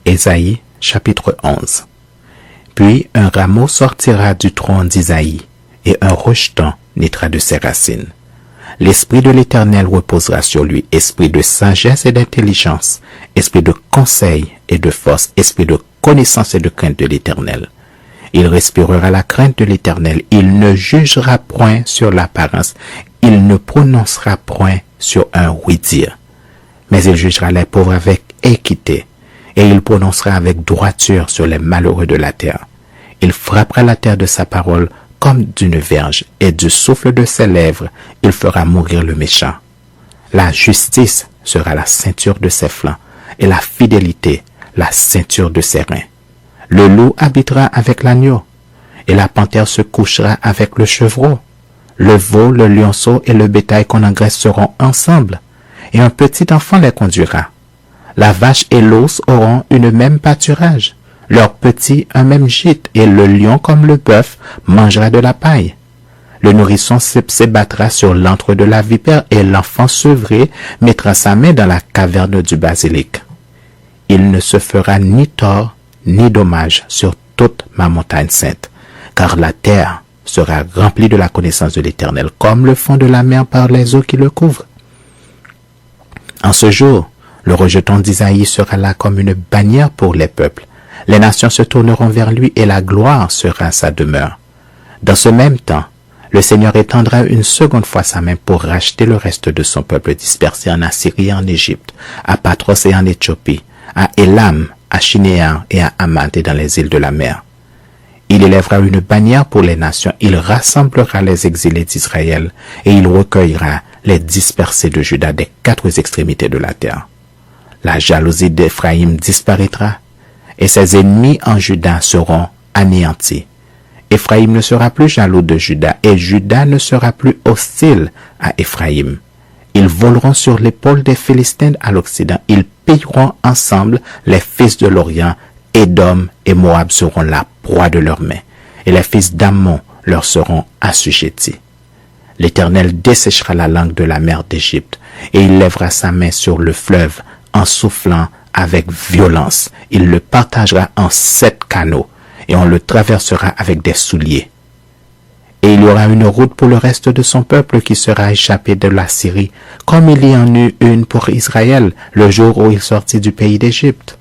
Ésaïe, chapitre 11. Puis un rameau sortira du tronc d'Isaïe, et un rejeton naîtra de ses racines. L'Esprit de l'Éternel reposera sur lui, esprit de sagesse et d'intelligence, esprit de conseil et de force, esprit de connaissance et de crainte de l'Éternel. Il respirera la crainte de l'Éternel, il ne jugera point sur l'apparence, il ne prononcera point sur un oui-dire. Mais il jugera les pauvres avec équité, et il prononcera avec droiture sur les malheureux de la terre. Il frappera la terre de sa parole comme d'une verge, et du souffle de ses lèvres, il fera mourir le méchant. La justice sera la ceinture de ses flancs, et la fidélité la ceinture de ses reins. Le loup habitera avec l'agneau, et la panthère se couchera avec le chevreau. Le veau, le lionceau et le bétail qu'on engraisse seront ensemble, et un petit enfant les conduira. La vache et l'ours auront une même pâturage, leurs petits un même gîte, et le lion comme le bœuf mangera de la paille. Le nourrisson s'ébattra sur l'antre de la vipère, et l'enfant sevré mettra sa main dans la caverne du basilic. Il ne se fera ni tort ni dommage sur toute ma montagne sainte, car la terre sera remplie de la connaissance de l'Éternel, comme le fond de la mer par les eaux qui le couvrent. En ce jour, le rejeton d'Isaïe sera là comme une bannière pour les peuples. Les nations se tourneront vers lui et la gloire sera sa demeure. Dans ce même temps, le Seigneur étendra une seconde fois sa main pour racheter le reste de son peuple dispersé en Assyrie et en Égypte, à Patros et en Éthiopie, à Élam, à Shinéar et à Hamath et dans les îles de la mer. Il élèvera une bannière pour les nations, il rassemblera les exilés d'Israël et il recueillera les dispersés de Juda des quatre extrémités de la terre. La jalousie d'Éphraïm disparaîtra et ses ennemis en Juda seront anéantis. Éphraïm ne sera plus jaloux de Juda et Juda ne sera plus hostile à Éphraïm. Ils voleront sur l'épaule des Philistins à l'Occident. Ils pilleront ensemble les fils de l'Orient. Édom et Moab seront la proie de leurs mains, et les fils d'Ammon leur seront assujettis. L'Éternel desséchera la langue de la mer d'Égypte, et il lèvera sa main sur le fleuve en soufflant avec violence. Il le partagera en 7 canaux, et on le traversera avec des souliers. Et il y aura une route pour le reste de son peuple qui sera échappé de la Syrie, comme il y en eut une pour Israël le jour où il sortit du pays d'Égypte.